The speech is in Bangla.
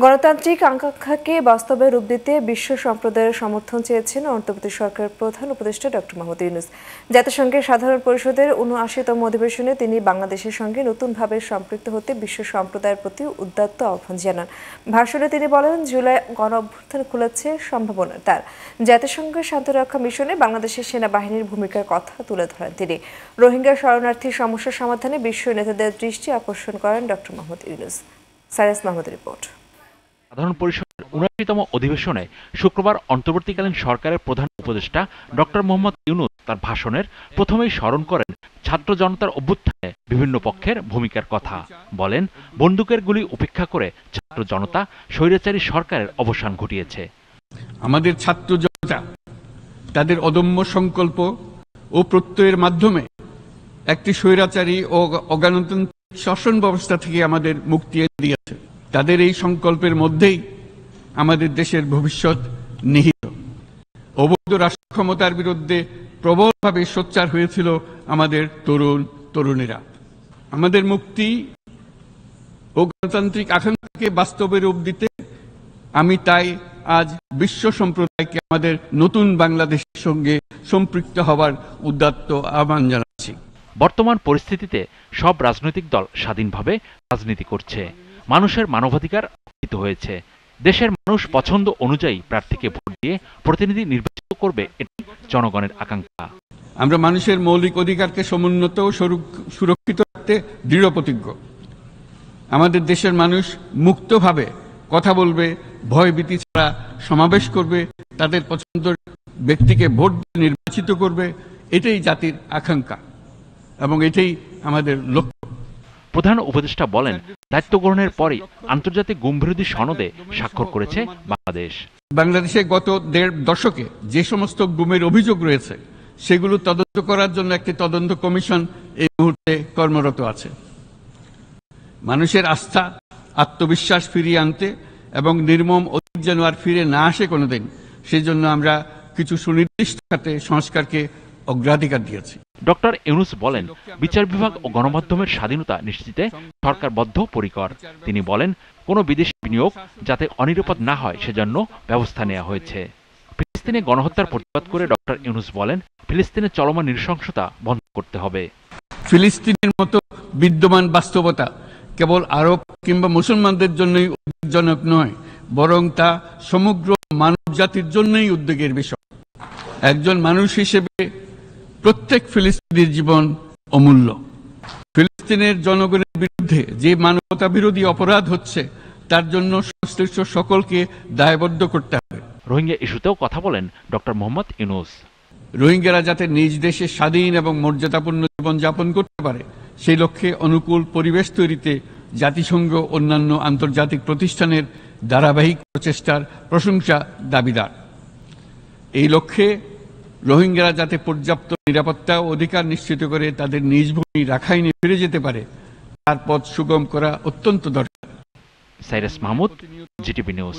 গণতান্ত্রিক আকাঙ্ক্ষাকে বাস্তবে রূপ দিতে বিশ্ব সম্প্রদায়ের সমর্থন চেয়েছেন অন্তর্বর্তী সরকারের প্রধান উপদেষ্টা ডক্টর মোহাম্মদ ইউনূস। জাতিসংঘের সাধারণ পরিষদের ৭৯তম অধিবেশনে তিনি বাংলাদেশের সঙ্গে নতুনভাবে সম্পৃক্ত হতে বিশ্ব সম্প্রদায়ের প্রতি উদাত্ত আহ্বান জানান। ভাষণে তিনি বলেন, জুলাই গণঅভ্যুত্থান খুলেছে সম্ভাবনার দ্বার। জাতিসংঘের শান্তিরক্ষা মিশনে বাংলাদেশের সেনাবাহিনীর ভূমিকার কথা তুলে ধরেন তিনি। রোহিঙ্গা শরণার্থী সমস্যা সমাধানে বিশ্ব নেতাদের দৃষ্টি আকর্ষণ করেন ডক্টর মোহাম্মদ ইউনূস। সাইরাস মাহমুদের রিপোর্ট। সাধারণ পরিষদের ৭৯তম অধিবেশনে শুক্রবার অন্তর্বর্তীকালীন সরকারের প্রধান উপদেষ্টা ডক্টর মোহাম্মদ ইউনূস তার ভাষণের প্রথমেই স্মরণ করেন ছাত্র জনতার অভ্যুত্থানে বিভিন্ন পক্ষের ভূমিকার কথা। বলেন, বন্দুকের গুলি উপেক্ষা করে ছাত্র জনতা স্বৈরাচারী সরকারের অবসান ঘটিয়েছে। আমাদের ছাত্র জনতা তাদের অদম্য সংকল্প ও প্রত্যয়ের মাধ্যমে একটি স্বৈরাচারী ও অগণতান্ত্রিক শাসন ব্যবস্থা থেকে আমাদের মুক্তি দিয়েছে। তাদের এই সংকল্পের মধ্যেই আমাদের দেশের ভবিষ্যৎ নিহিত। অবৈধ রাষ্ট্র ক্ষমতার বিরুদ্ধে প্রবলভাবে সোচ্চার হয়েছিল আমাদের তরুণেরা। আমাদের মুক্তি ও গণতান্ত্রিক আকাঙ্ক্ষাকে বাস্তবে রূপ দিতে আমি তাই আজ বিশ্ব সম্প্রদায়কে আমাদের নতুন বাংলাদেশের সঙ্গে সম্পৃক্ত হবার উদাত্ত আহ্বান জানাচ্ছি। বর্তমান পরিস্থিতিতে সব রাজনৈতিক দল স্বাধীনভাবে রাজনীতি করছে। মানুষের মানবাধিকার রক্ষিত হয়েছে। দেশের মানুষ পছন্দ অনুযায়ী প্রার্থীকে ভোট দিয়ে প্রতিনিধি নির্বাচিত করবে, এটি জনগণের আকাঙ্ক্ষা। আমরা মানুষের মৌলিক অধিকারকে সমুন্নত ও সুরক্ষিত রাখতে দৃঢ় প্রতিজ্ঞ। আমাদের দেশের মানুষ মুক্তভাবে কথা বলবে, ভয়ভীতি ছাড়া সমাবেশ করবে, তাদের পছন্দের ব্যক্তিকে ভোট দিয়ে নির্বাচিত করবে। এটাই জাতির আকাঙ্ক্ষা এবং এটাই আমাদের লক্ষ্য। প্রধান উপদেষ্টা বলেন, দায়িত্ব গ্রহণের পরই আন্তর্জাতিক গুমবিরোধী সনদে স্বাক্ষর করেছে বাংলাদেশ। বাংলাদেশে গত ১.৫ দশকে যে সমস্ত গুমের অভিযোগ রয়েছে সেগুলো তদন্ত করার জন্য একটি তদন্ত কমিশন এই মুহূর্তে কর্মরত আছে। মানুষের আস্থা, আত্মবিশ্বাস ফিরিয়ে আনতে এবং নির্মম অতীত যেন আর ফিরে না আসে কোনোদিন, সেই জন্য আমরা কিছু সুনির্দিষ্ট খাতে সংস্কারকে অগ্রাধিকার দিয়েছি। ডক্টর ইউনূস বলেন, বিচার বিভাগ ও গণমাধ্যমের স্বাধীনতা নিশ্চিতে সরকার বদ্ধপরিকর। তিনি বলেন, কোনো বিদেশি বিনিয়োগ যাতে অনিরাপদ না হয় সেজন্য ব্যবস্থা নেওয়া হয়েছে। ফিলিস্তিনে গণহত্যার প্রতিবাদ করে ডক্টর ইউনূস বলেন, ফিলিস্তিনের চলমান নৃশংসতা বন্ধ করতে হবে। ফিলিস্তিনের মতো বিদ্যমান বাস্তবতা কেবল আরব কিংবা মুসলমানদের জন্যই উদ্বেগজনক নয়, বরং তা সমগ্র মানব জাতির জন্যই উদ্বেগের বিষয়। একজন মানুষ হিসেবে প্রত্যেক ফিলিস্তিনির জীবন অমূল্য। ফিলিস্তিনের জনগণের বিরুদ্ধে যে মানবতা বিরোধী অপরাধ হচ্ছে তার জন্য সংশ্লিষ্ট সকলকে দায়বদ্ধ করতে হবে। রোহিঙ্গা ইস্যুতেও কথা বলেন ডক্টর মোহাম্মদ ইউনূস। রোহিঙ্গারা যাতে নিজ দেশে স্বাধীন এবং মর্যাদাপূর্ণ জীবনযাপন করতে পারে সেই লক্ষ্যে অনুকূল পরিবেশ তৈরিতে জাতিসংঘ অন্যান্য আন্তর্জাতিক প্রতিষ্ঠানের ধারাবাহিক প্রচেষ্টার প্রশংসা দাবিদার। এই লক্ষ্যে রোহিঙ্গারা যাতে পর্যাপ্ত নিরাপত্তা ও অধিকার নিশ্চিত করে তাদের নিজ ভূমি রাখাইনে ফিরে যেতে পারে তার পথ সুগম করা অত্যন্ত দরকার। Cyrus Mahmud, GTV news.